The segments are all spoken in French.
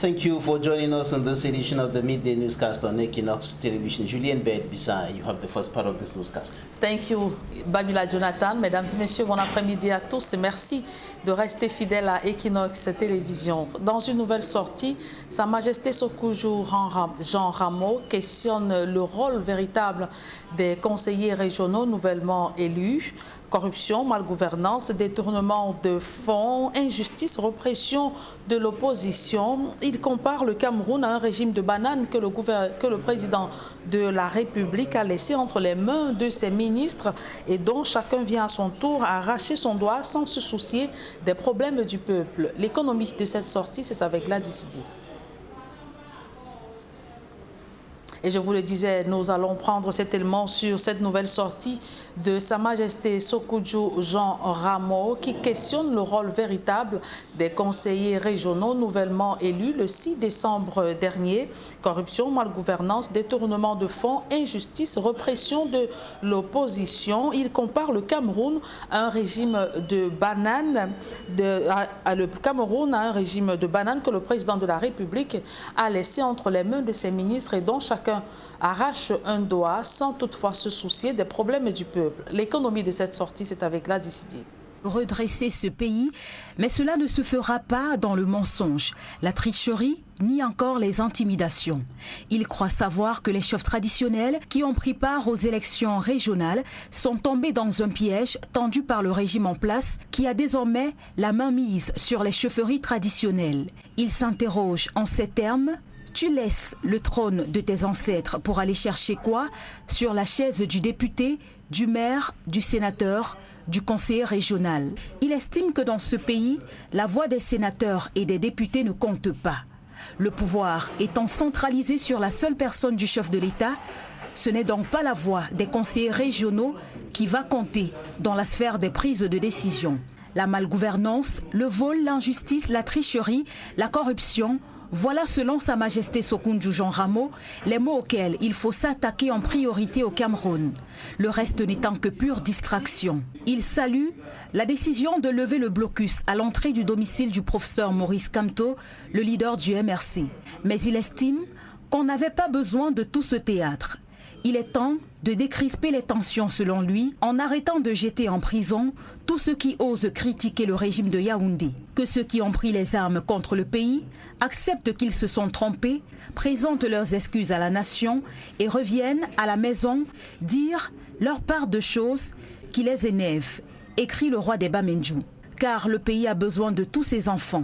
Thank you for joining us on this edition of the Midday Newscast on Equinox Television. Julien Bed-Bissah, you have the first part of this newscast. Thank you, Babila Jonathan. Mesdames et messieurs, bon après-midi à tous et merci de rester fidèles à Equinox Télévision. Dans une nouvelle sortie, Sa Majesté Sokujou Jean Rameau questionne le rôle véritable des conseillers régionaux nouvellement élus. Corruption, malgouvernance, détournement de fonds, injustice, répression de l'opposition. Il compare le Cameroun à un régime de bananes que le président de la République a laissé entre les mains de ses ministres et dont chacun vient à son tour arracher son doigt sans se soucier des problèmes du peuple. L'économie de cette sortie, c'est avec Gladys Di. Et je vous le disais, nous allons prendre cet élément sur cette nouvelle sortie de Sa Majesté Sokujou Jean Rameau qui questionne le rôle véritable des conseillers régionaux nouvellement élus le 6 décembre dernier. Corruption, malgouvernance, détournement de fonds, injustice, répression de l'opposition. Il compare le Cameroun à un régime de bananes, le Cameroun à un régime de bananes que le président de la République a laissé entre les mains de ses ministres et dont chacun arrache un doigt sans toutefois se soucier des problèmes du peuple. L'économie de cette sortie, c'est avec Gladys Di. Redresser ce pays, mais cela ne se fera pas dans le mensonge, la tricherie ni encore les intimidations. Il croit savoir que les chefs traditionnels qui ont pris part aux élections régionales sont tombés dans un piège tendu par le régime en place qui a désormais la main mise sur les chefferies traditionnelles. Il s'interroge en ces termes. Tu laisses le trône de tes ancêtres pour aller chercher quoi? Sur la chaise du député, du maire, du sénateur, du conseiller régional. Il estime que dans ce pays, la voix des sénateurs et des députés ne compte pas. Le pouvoir étant centralisé sur la seule personne du chef de l'État, ce n'est donc pas la voix des conseillers régionaux qui va compter dans la sphère des prises de décision. La malgouvernance, le vol, l'injustice, la tricherie, la corruption, voilà, selon Sa Majesté Sokujou Jean Rameau, les mots auxquels il faut s'attaquer en priorité au Cameroun, le reste n'étant que pure distraction. Il salue la décision de lever le blocus à l'entrée du domicile du professeur Maurice Kamto, le leader du MRC. Mais il estime qu'on n'avait pas besoin de tout ce théâtre. Il est temps de décrisper les tensions selon lui en arrêtant de jeter en prison tous ceux qui osent critiquer le régime de Yaoundé. Que ceux qui ont pris les armes contre le pays acceptent qu'ils se sont trompés, présentent leurs excuses à la nation et reviennent à la maison dire leur part de choses qui les énervent, écrit le roi des Bamenjou. Car le pays a besoin de tous ses enfants.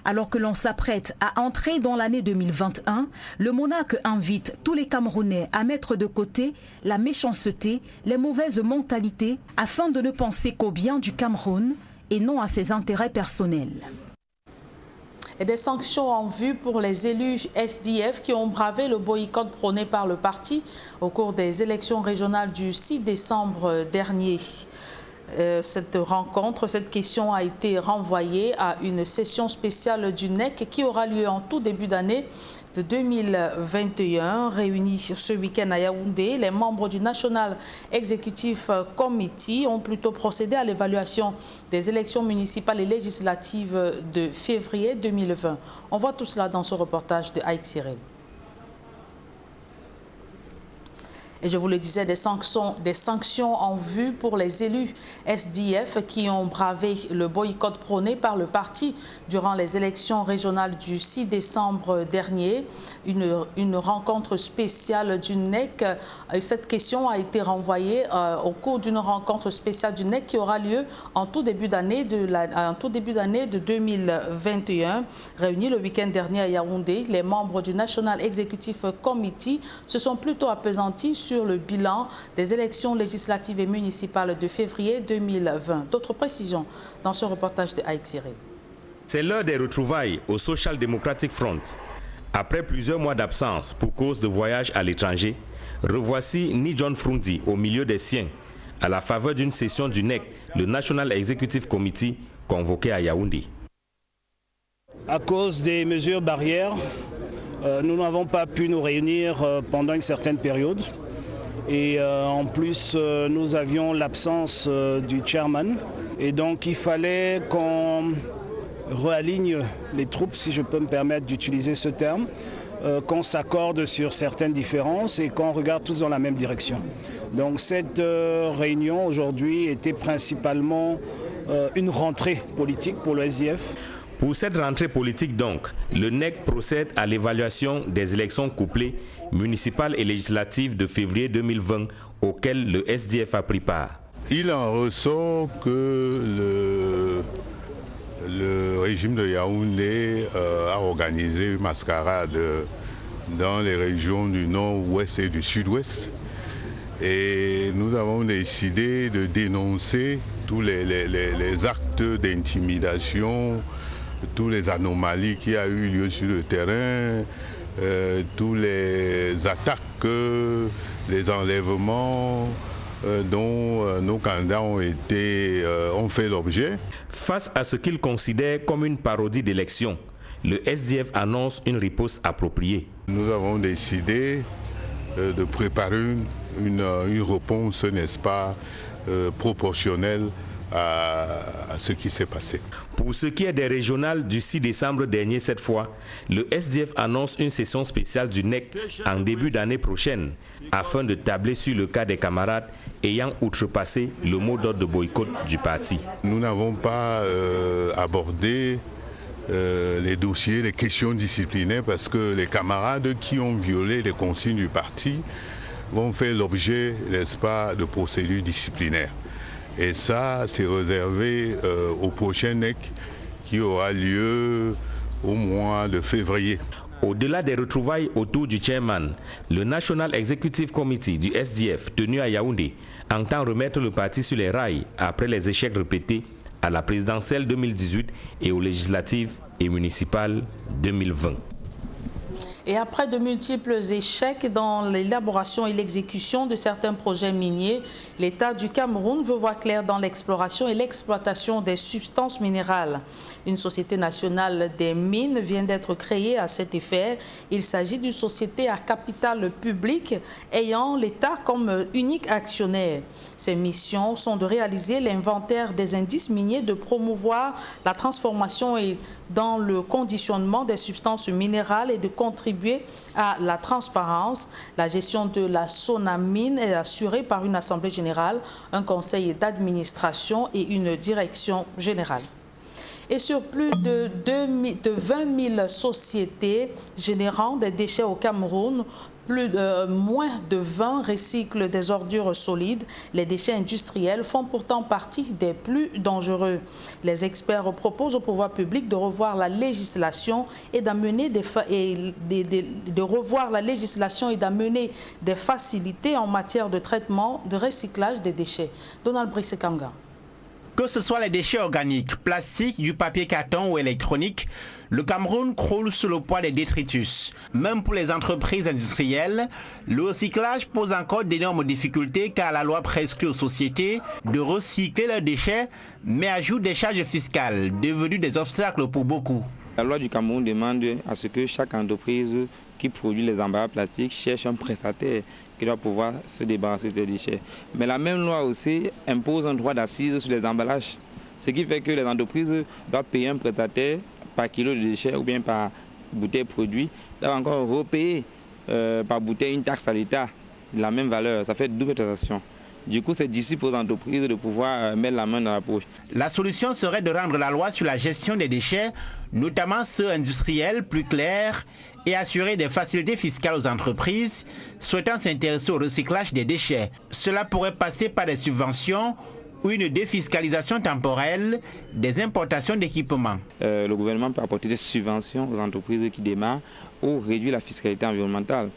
Alors que l'on s'apprête à entrer dans l'année 2021, le monarque invite tous les Camerounais à mettre de côté la méchanceté, les mauvaises mentalités, afin de ne penser qu'au bien du Cameroun et non à ses intérêts personnels. Et des sanctions en vue pour les élus SDF qui ont bravé le boycott prôné par le parti au cours des élections régionales du 6 décembre dernier. Cette question a été renvoyée à une session spéciale du NEC qui aura lieu en tout début d'année de 2021. Réunis ce week-end à Yaoundé, les membres du National Executive Committee ont plutôt procédé à l'évaluation des élections municipales et législatives de février 2020. On voit tout cela dans ce reportage de Haït Cyril. Et je vous le disais, des sanctions en vue pour les élus SDF qui ont bravé le boycott prôné par le parti durant les élections régionales du 6 décembre dernier. Une rencontre spéciale du NEC. Cette question a été renvoyée au cours d'une rencontre spéciale du NEC qui aura lieu en tout début d'année de 2021. Réunis le week-end dernier à Yaoundé, les membres du National Executive Committee se sont plutôt appesantis sur le bilan des élections législatives et municipales de février 2020. D'autres précisions dans ce reportage de Haït Cyril. C'est l'heure des retrouvailles au Social Democratic Front. Après plusieurs mois d'absence pour cause de voyage à l'étranger, revoici Ni John Frundi au milieu des siens, à la faveur d'une session du NEC, le National Executive Committee, convoqué à Yaoundé. À cause des mesures barrières, nous n'avons pas pu nous réunir pendant une certaine période. Et en plus, nous avions l'absence du chairman. Et donc, il fallait qu'on réaligne les troupes, si je peux me permettre d'utiliser ce terme, qu'on s'accorde sur certaines différences et qu'on regarde tous dans la même direction. Donc cette réunion aujourd'hui était principalement une rentrée politique pour le SDF. Pour cette rentrée politique donc, le NEC procède à l'évaluation des élections couplées municipales et législatives de février 2020 auxquelles le SDF a pris part. Il en ressort que le régime de Yaoundé a organisé une mascarade dans les régions du nord-ouest et du sud-ouest. Et nous avons décidé de dénoncer tous les actes d'intimidation, tous les anomalies qui ont eu lieu sur le terrain, tous les attaques, les enlèvements dont nos candidats ont fait l'objet. Face à ce qu'il considère comme une parodie d'élection, le SDF annonce une riposte appropriée. Nous avons décidé de préparer une réponse, n'est-ce pas, proportionnelle à ce qui s'est passé. Pour ce qui est des régionales du 6 décembre dernier cette fois, le SDF annonce une session spéciale du NEC en début d'année prochaine afin de tabler sur le cas des camarades ayant outrepassé le mot d'ordre de boycott du parti. Nous n'avons pas abordé les dossiers, les questions disciplinaires parce que les camarades qui ont violé les consignes du parti vont faire l'objet, n'est-ce pas, de procédures disciplinaires. Et ça, c'est réservé au prochain NEC qui aura lieu au mois de février. Au-delà des retrouvailles autour du chairman, le National Executive Committee du SDF tenu à Yaoundé entend remettre le parti sur les rails après les échecs répétés à la présidentielle 2018 et aux législatives et municipales 2020. Et après de multiples échecs dans l'élaboration et l'exécution de certains projets miniers, l'État du Cameroun veut voir clair dans l'exploration et l'exploitation des substances minérales. Une société nationale des mines vient d'être créée à cet effet. Il s'agit d'une société à capital public ayant l'État comme unique actionnaire. Ses missions sont de réaliser l'inventaire des indices miniers, de promouvoir la transformation et dans le conditionnement des substances minérales et de contribuer à la transparence. La gestion de la Sonamine est assurée par une assemblée générale, un conseil d'administration et une direction générale. Et sur plus de 20 000 sociétés générant des déchets au Cameroun, moins de 20 recyclent des ordures solides. Les déchets industriels font pourtant partie des plus dangereux. Les experts proposent au pouvoir public de revoir la législation et d'amener des facilités en matière de traitement, de recyclage des déchets. Donald Brice-Kamga. Que ce soit les déchets organiques, plastiques, du papier carton ou électronique, le Cameroun croule sous le poids des détritus. Même pour les entreprises industrielles, le recyclage pose encore d'énormes difficultés car la loi prescrit aux sociétés de recycler leurs déchets, mais ajoute des charges fiscales, devenues des obstacles pour beaucoup. La loi du Cameroun demande à ce que chaque entreprise qui produit les emballages plastiques cherche un prestataire qui doit pouvoir se débarrasser des déchets. Mais la même loi aussi impose un droit d'assise sur les emballages. Ce qui fait que les entreprises doivent payer un prestataire par kilo de déchets ou bien par bouteille produit, doivent encore repayer par bouteille une taxe à l'État de la même valeur. Ça fait double taxation. Du coup, c'est difficile pour les entreprises de pouvoir mettre la main dans la poche. La solution serait de rendre la loi sur la gestion des déchets, notamment ceux industriels, plus claire et assurer des facilités fiscales aux entreprises souhaitant s'intéresser au recyclage des déchets. Cela pourrait passer par des subventions ou une défiscalisation temporelle des importations d'équipements. Le gouvernement peut apporter des subventions aux entreprises qui démarrent ou réduire la fiscalité environnementale.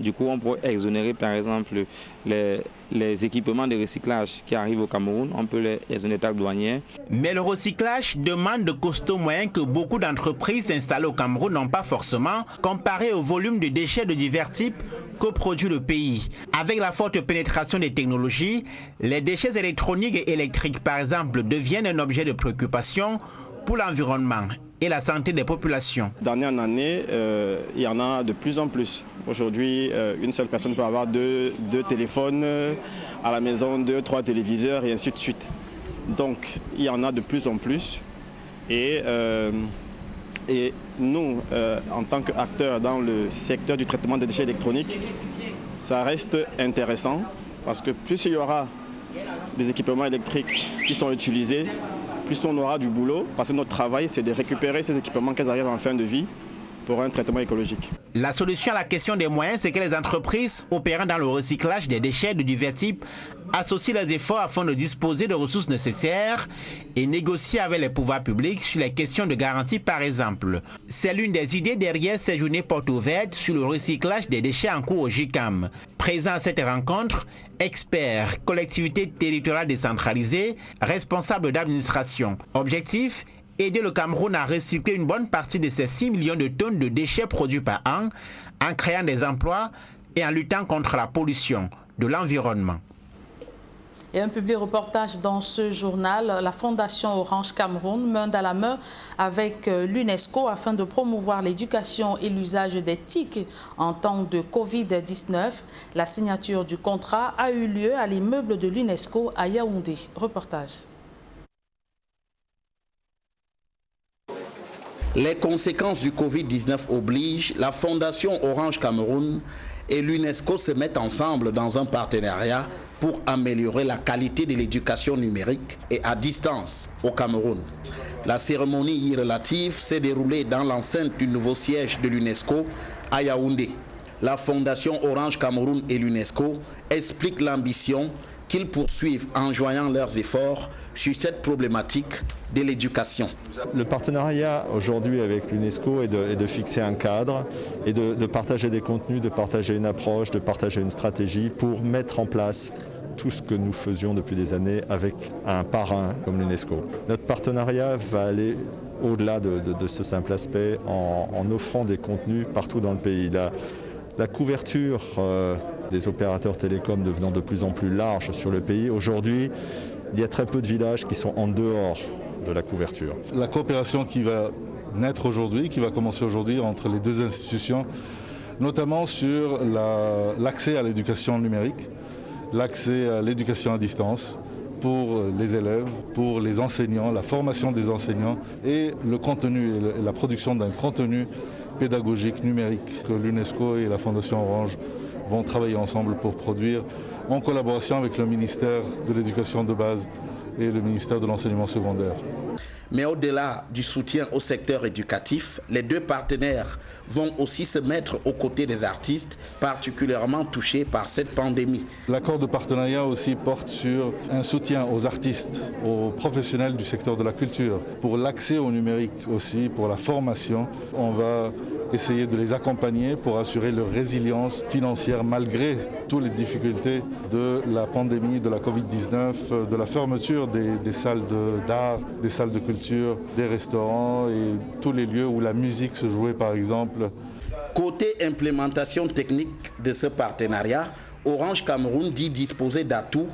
Du coup, on pourrait exonérer par exemple les équipements de recyclage qui arrivent au Cameroun, on peut les exonérer taxes douanières. Mais le recyclage demande de costauds moyens que beaucoup d'entreprises installées au Cameroun n'ont pas forcément, comparé au volume de déchets de divers types que produit le pays. Avec la forte pénétration des technologies, les déchets électroniques et électriques par exemple deviennent un objet de préoccupation pour l'environnement et la santé des populations. D'année en année, il y en a de plus en plus. Aujourd'hui, une seule personne peut avoir deux téléphones à la maison, 2, 3 téléviseurs et ainsi de suite. Donc, il y en a de plus en plus. Et nous, en tant qu'acteurs dans le secteur du traitement des déchets électroniques, ça reste intéressant parce que plus il y aura des équipements électriques qui sont utilisés, plus on aura du boulot, parce que notre travail, c'est de récupérer ces équipements qui arrivent en fin de vie pour un traitement écologique. La solution à la question des moyens, c'est que les entreprises opérant dans le recyclage des déchets de divers types associent leurs efforts afin de disposer de ressources nécessaires et négocient avec les pouvoirs publics sur les questions de garantie par exemple. C'est l'une des idées derrière ces journées portes ouvertes sur le recyclage des déchets en cours au JICAM. Présent à cette rencontre, experts, collectivités territoriales décentralisées, responsables d'administration. Objectif : aider le Cameroun à recycler une bonne partie de ces 6 millions de tonnes de déchets produits par an en créant des emplois et en luttant contre la pollution de l'environnement. Et un public reportage dans ce journal, la Fondation Orange Cameroun, main dans la main avec l'UNESCO afin de promouvoir l'éducation et l'usage des TIC en temps de Covid-19. La signature du contrat a eu lieu à l'immeuble de l'UNESCO à Yaoundé. Reportage. Les conséquences du Covid-19 obligent, la Fondation Orange Cameroun et l'UNESCO se mettent ensemble dans un partenariat pour améliorer la qualité de l'éducation numérique et à distance au Cameroun. La cérémonie relative s'est déroulée dans l'enceinte du nouveau siège de l'UNESCO à Yaoundé. La Fondation Orange Cameroun et l'UNESCO expliquent l'ambition qu'ils poursuivent en joignant leurs efforts sur cette problématique de l'éducation. Le partenariat aujourd'hui avec l'UNESCO est de fixer un cadre et de partager des contenus, de partager une approche, de partager une stratégie pour mettre en place tout ce que nous faisions depuis des années avec un parrain comme l'UNESCO. Notre partenariat va aller au-delà de ce simple aspect en offrant des contenus partout dans le pays. La couverture des opérateurs télécoms devenant de plus en plus large sur le pays, aujourd'hui, il y a très peu de villages qui sont en dehors de la couverture. La coopération qui va naître aujourd'hui, qui va commencer aujourd'hui entre les deux institutions, notamment sur l'accès à l'éducation numérique, l'accès à l'éducation à distance pour les élèves, pour les enseignants, la formation des enseignants et le contenu et la production d'un contenu pédagogique numérique que l'UNESCO et la Fondation Orange vont travailler ensemble pour produire en collaboration avec le ministère de l'Éducation de base et le ministère de l'Enseignement secondaire. Mais au-delà du soutien au secteur éducatif, les deux partenaires vont aussi se mettre aux côtés des artistes particulièrement touchés par cette pandémie. L'accord de partenariat aussi porte sur un soutien aux artistes, aux professionnels du secteur de la culture, pour l'accès au numérique aussi, pour la formation. On va essayer de les accompagner pour assurer leur résilience financière malgré toutes les difficultés de la pandémie, de la Covid-19, de la fermeture des salles d'art, des salles de culture, des restaurants et tous les lieux où la musique se jouait par exemple. Côté implémentation technique de ce partenariat, Orange Cameroun dit disposer d'atouts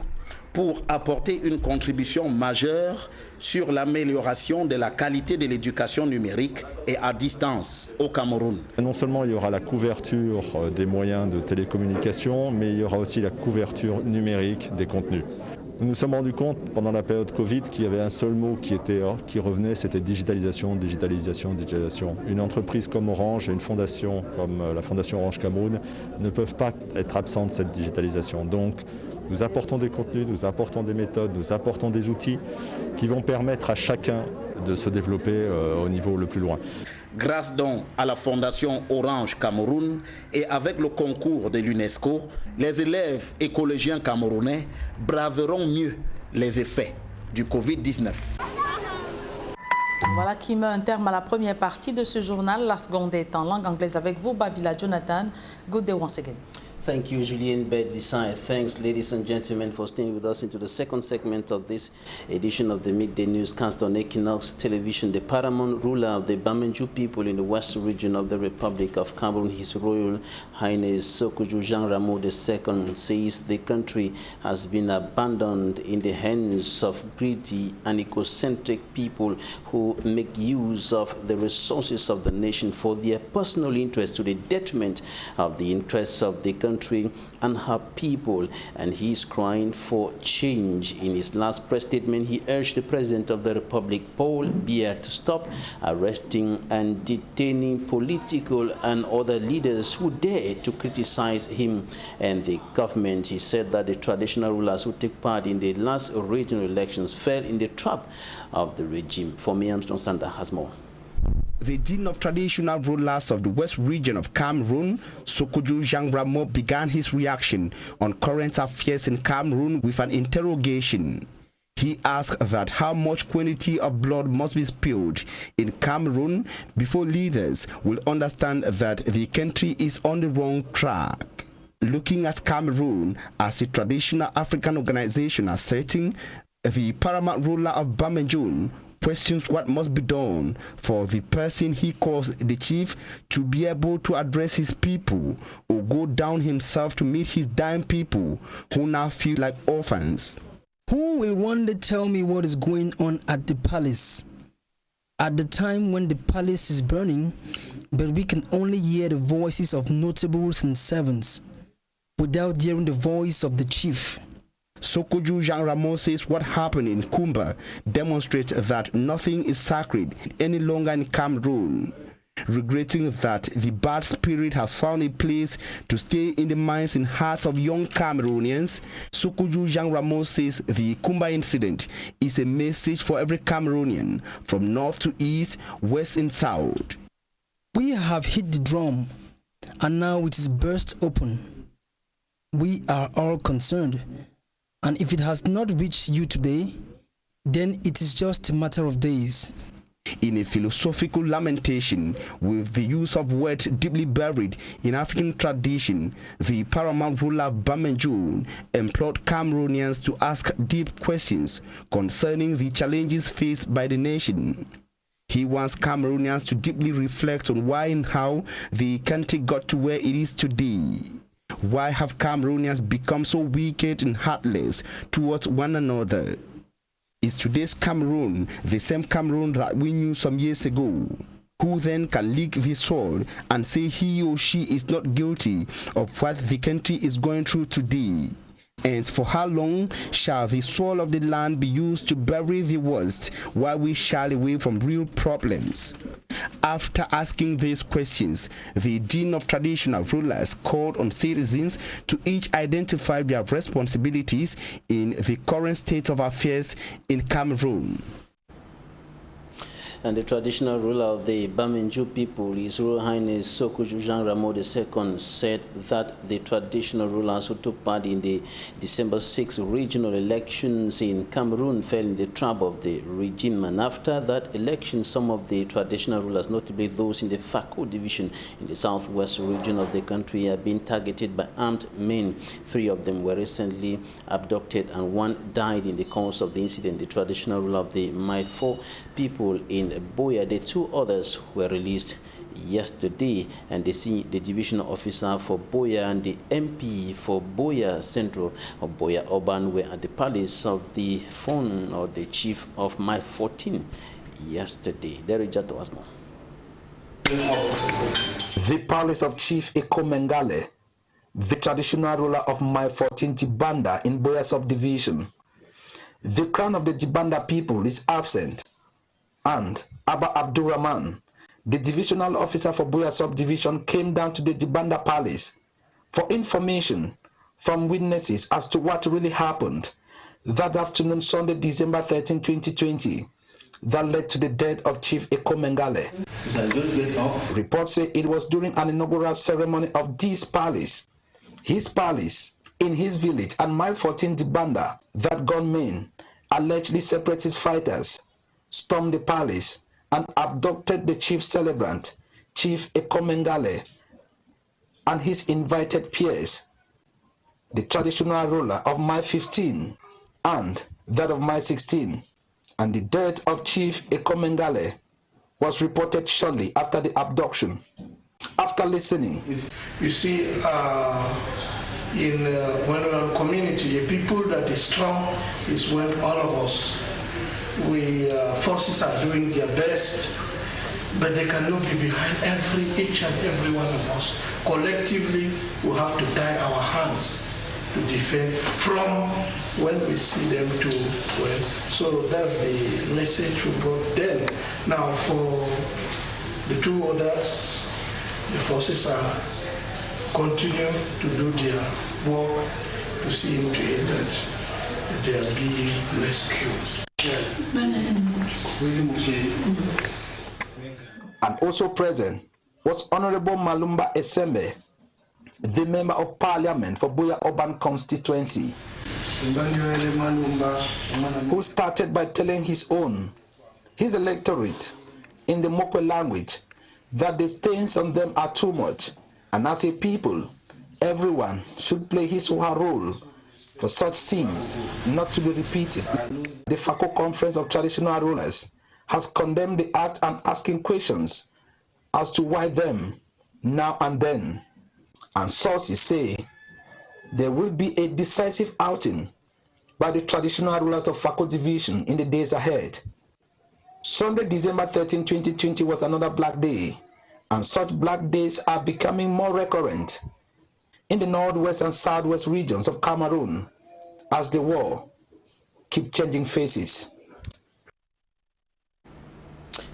pour apporter une contribution majeure sur l'amélioration de la qualité de l'éducation numérique et à distance au Cameroun. Non seulement il y aura la couverture des moyens de télécommunication, mais il y aura aussi la couverture numérique des contenus. Nous nous sommes rendus compte pendant la période Covid qu'il y avait un seul mot qui revenait, c'était digitalisation, digitalisation, digitalisation. Une entreprise comme Orange et une fondation comme la Fondation Orange Cameroun ne peuvent pas être absentes de cette digitalisation. Donc, nous apportons des contenus, nous apportons des méthodes, nous apportons des outils qui vont permettre à chacun de se développer au niveau le plus loin. Grâce donc à la Fondation Orange Cameroun et avec le concours de l'UNESCO, les élèves et collégiens camerounais braveront mieux les effets du Covid-19. Voilà qui met un terme à la première partie de ce journal. La seconde est en langue anglaise avec vous, Babila Jonathan. Good day once again. Thank you, Julien Bedbisai. Thanks, ladies and gentlemen, for staying with us into the second segment of this edition of the Midday Newscast on Equinox Television. The paramount ruler of the Bamenju people in the western region of the Republic of Cameroon, His Royal Highness Sokuju Jean Rameau II, says the country has been abandoned in the hands of greedy and egocentric people who make use of the resources of the nation for their personal interest to the detriment of the interests of the country country and her people, and he is crying for change. In his last press statement, he urged the President of the Republic, Paul Biya, to stop arresting and detaining political and other leaders who dare to criticize him and the government. He said that the traditional rulers who took part in the last regional elections fell in the trap of the regime. For me, Armstrong Sanda has more. The Dean of Traditional Rulers of the West Region of Cameroon, Sokoudjou Jean Ramo, began his reaction on current affairs in Cameroon with an interrogation. He asked that how much quantity of blood must be spilled in Cameroon before leaders will understand that the country is on the wrong track. Looking at Cameroon as a traditional African organization asserting, the paramount ruler of Bamenjoun questions what must be done for the person he calls the chief to be able to address his people or go down himself to meet his dying people who now feel like orphans. Who will one day tell me what is going on at the palace? At the time when the palace is burning, but we can only hear the voices of notables and servants without hearing the voice of the chief. Sokoudjou Jean Ramos says what happened in Kumba demonstrates that nothing is sacred any longer in Cameroon. Regretting that the bad spirit has found a place to stay in the minds and hearts of young Cameroonians, Sokoudjou Jean Ramos says the Kumba incident is a message for every Cameroonian from north to east, west and south. We have hit the drum and now it is burst open. We are all concerned. And if it has not reached you today, then it is just a matter of days. In a philosophical lamentation with the use of words deeply buried in African tradition, the paramount ruler of Bamenjoun implored Cameroonians to ask deep questions concerning the challenges faced by the nation. He wants Cameroonians to deeply reflect on why and how the country got to where it is today. Why have Cameroonians become so wicked and heartless towards one another? Is today's Cameroon the same Cameroon that we knew some years ago? Who then can lick the sword and say he or she is not guilty of what the country is going through today? And for how long shall the soil of the land be used to bury the worst while we shy away from real problems? After asking these questions, the Dean of Traditional Rulers called on citizens to each identify their responsibilities in the current state of affairs in Cameroon. And the traditional ruler of the Bamenjoun people, His Royal Highness Sokoudjou Jean Ramo II, said that the traditional rulers who took part in the December 6 regional elections in Cameroon fell in the trap of the regime. And after that election, some of the traditional rulers, notably those in the Fako division in the southwest region of the country, have been targeted by armed men. 3 of them were recently abducted and 1 died in the course of the incident. The traditional ruler of the Maifo people in Boya, the 2 others were released yesterday, and the divisional officer for Boya and the MP for Boya Central or Boya Urban were at the palace of the phone or the chief of My 14 yesterday. There is Jato Asmo. The palace of Chief Eko Mengale, the traditional ruler of My 14 Dibanda in Boya subdivision. The crown of the Dibanda people is absent, and Abba Abdurrahman, the divisional officer for Boya subdivision, came down to the Dibanda palace for information from witnesses as to what really happened that afternoon, Sunday, December 13, 2020, that led to the death of Chief Eko Mengale. Reports say it was during an inaugural ceremony of this palace, his palace, in his village, and My 14 Dibanda, that gunmen, allegedly separatist fighters, stormed the palace and abducted the chief celebrant, Chief Eko Mengale, and his invited peers, the traditional ruler of My 15 and that of My 16. And the death of Chief Eko Mengale was reported shortly after the abduction. After listening, you see, in when we are a community, a people that is strong is when all of us, forces are doing their best. but they cannot be behind each and every one of us. Collectively, we have to tie our hands to defend from when we see them to well. So that's the message we brought them. Now for the two others, the forces are continue to do their work to see into it that they are being rescued. And also present was Honorable Malumba Esembe, the Member of Parliament for Buea Urban Constituency, who started by telling his electorate, in the Mokwe language, that the stains on them are too much, and as a people, everyone should play his or her role for such sins not to be repeated. The FACO Conference of Traditional Rulers has condemned the act and asking questions as to why them, now and then. And sources say there will be a decisive outing by the traditional rulers of FACO division in the days ahead. Sunday, December 13, 2020 was another black day, and such black days are becoming more recurrent in the northwest and southwest regions of Cameroon as the war keeps changing faces.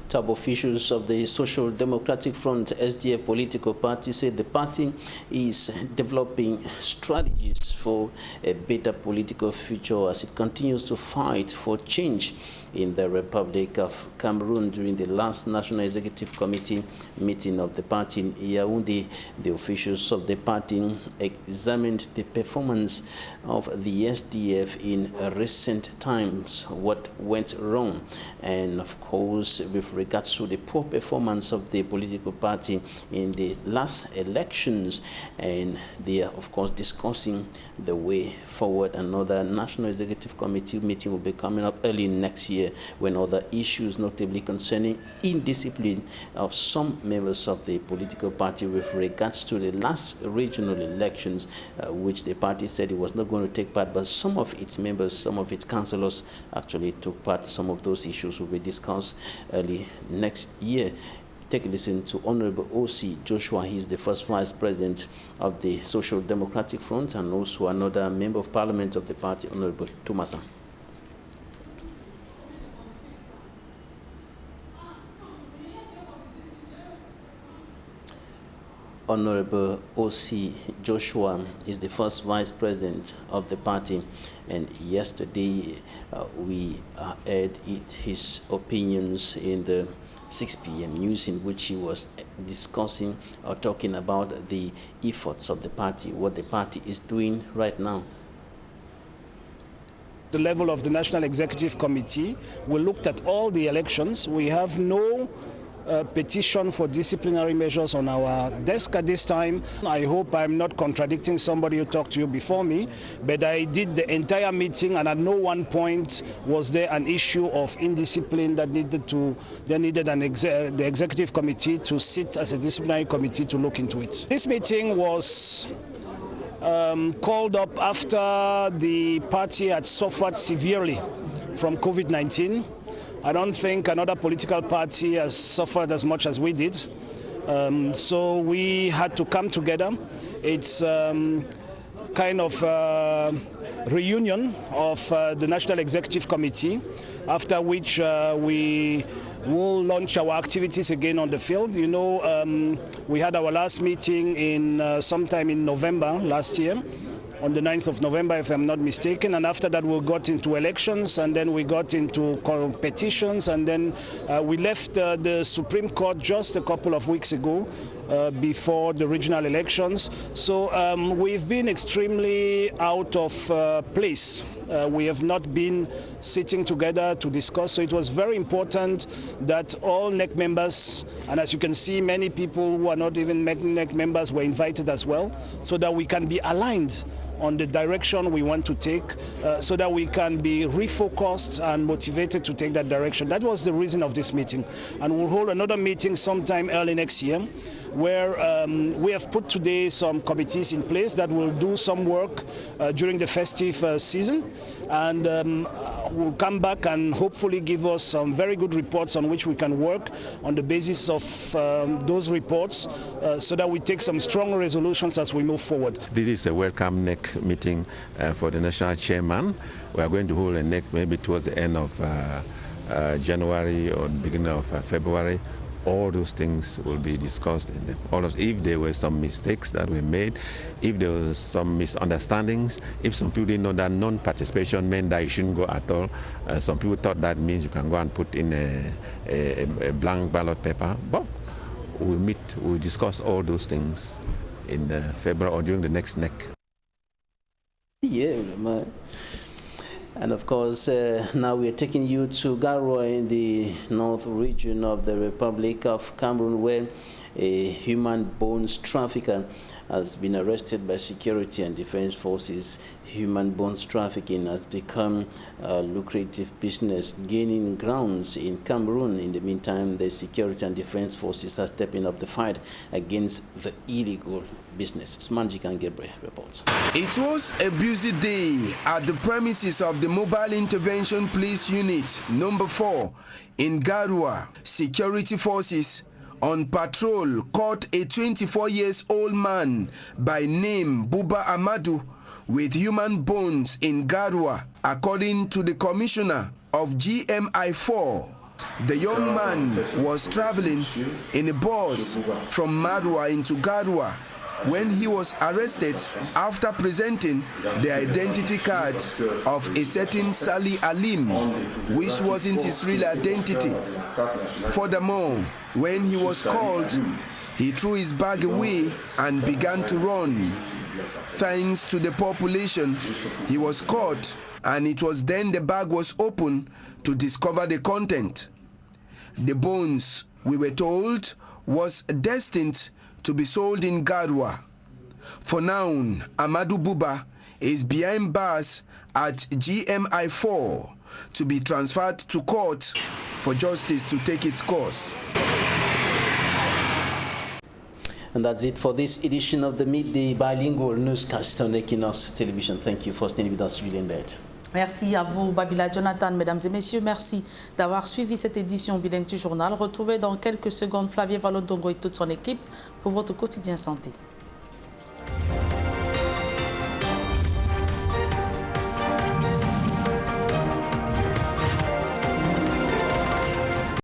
Top officials of the Social Democratic Front SDF political party said the party is developing strategies for a better political future as it continues to fight for change in the Republic of Cameroon. During the last National Executive Committee meeting of the party in Yaoundé, the officials of the party examined the performance of the SDF in recent times, what went wrong, and of course with regards to the poor performance of the political party in the last elections, and they are of course discussing the way forward. Another National Executive Committee meeting will be coming up early next year when other issues, notably concerning indiscipline of some members of the political party with regards to the last regional elections, which the party said it was not going to take part, but some of its members, some of its councillors actually took part. Some of those issues will be discussed early next year. Take a listen to Honorable O.C. Joshua. He's the first vice president of the Social Democratic Front and also another member of parliament of the party, Honorable Tumasa. Honorable O.C. Joshua is the first vice president of the party, and yesterday we heard his opinions in the 6 p.m. news, in which he was discussing or talking about the efforts of the party, what the party is doing right now. The level of the National Executive Committee, we looked at all the elections. We have no petition for disciplinary measures on our desk at this time. I hope I'm not contradicting somebody who talked to you before me, but I did the entire meeting, and at no one point was there an issue of indiscipline that needed the executive committee to sit as a disciplinary committee to look into it. This meeting was called up after the party had suffered severely from COVID-19. I don't think another political party has suffered as much as we did. So we had to come together. It's kind of reunion of the National Executive Committee, after which we will launch our activities again on the field. You know, we had our last meeting in sometime in November last year, on the 9th of November, if I'm not mistaken, and after that we got into elections, and then we got into petitions, and then we left the Supreme Court just a couple of weeks ago before the regional elections. So we've been extremely out of place. We have not been sitting together to discuss, so it was very important that all NEC members, and as you can see, many people who are not even NEC members were invited as well, so that we can be aligned on the direction we want to take so that we can be refocused and motivated to take that direction. That was the reason of this meeting. And we'll hold another meeting sometime early next year where we have put today some committees in place that will do some work during the festive season, and will come back and hopefully give us some very good reports on which we can work on the basis of those reports so that we take some strong resolutions as we move forward. This is a welcome NEC meeting for the national chairman. We are going to hold a NEC maybe towards the end of January or beginning of February. All those things will be discussed in them. If there were some mistakes that were made, if there was some misunderstandings, if some people didn't know that non-participation meant that you shouldn't go at all, some people thought that means you can go and put in a blank ballot paper. But we'll meet, we'll discuss all those things in February or during the next NEC. Yeah, man. And of course, now we are taking you to Garoua in the north region of the Republic of Cameroon, where a human bones trafficker has been arrested by security and defense forces. Human bones trafficking has become a lucrative business, gaining grounds in Cameroon. In the meantime, the security and defense forces are stepping up the fight against the illegal business. Smanjik and Gabriel reports. It was a busy day at the premises of the Mobile Intervention Police Unit number 4 in Garoua. Security forces on patrol caught a 24-year-old man by name Buba Amadou with human bones in Garoua, according to the commissioner of GMI4. The young man was traveling in a bus from Maroua into Garoua when he was arrested after presenting the identity card of a certain Sali Alim, which wasn't his real identity. Furthermore, when he was called, he threw his bag away and began to run. Thanks to the population, he was caught, and it was then the bag was opened to discover the content. The bones, we were told, was destined to be sold in Garoua. For now, Amadou Buba is behind bars at GMI4 to be transferred to court for justice to take its course. And that's it for this edition of the Midday Bilingual Newscast on Equinox Television. Thank you for staying with us, Julien Bert. Merci à vous, Babila Jonathan. Mesdames et messieurs, merci d'avoir suivi cette édition bilingue du journal. Retrouvez dans quelques secondes Flavie Valondongo et toute son équipe pour votre quotidien santé.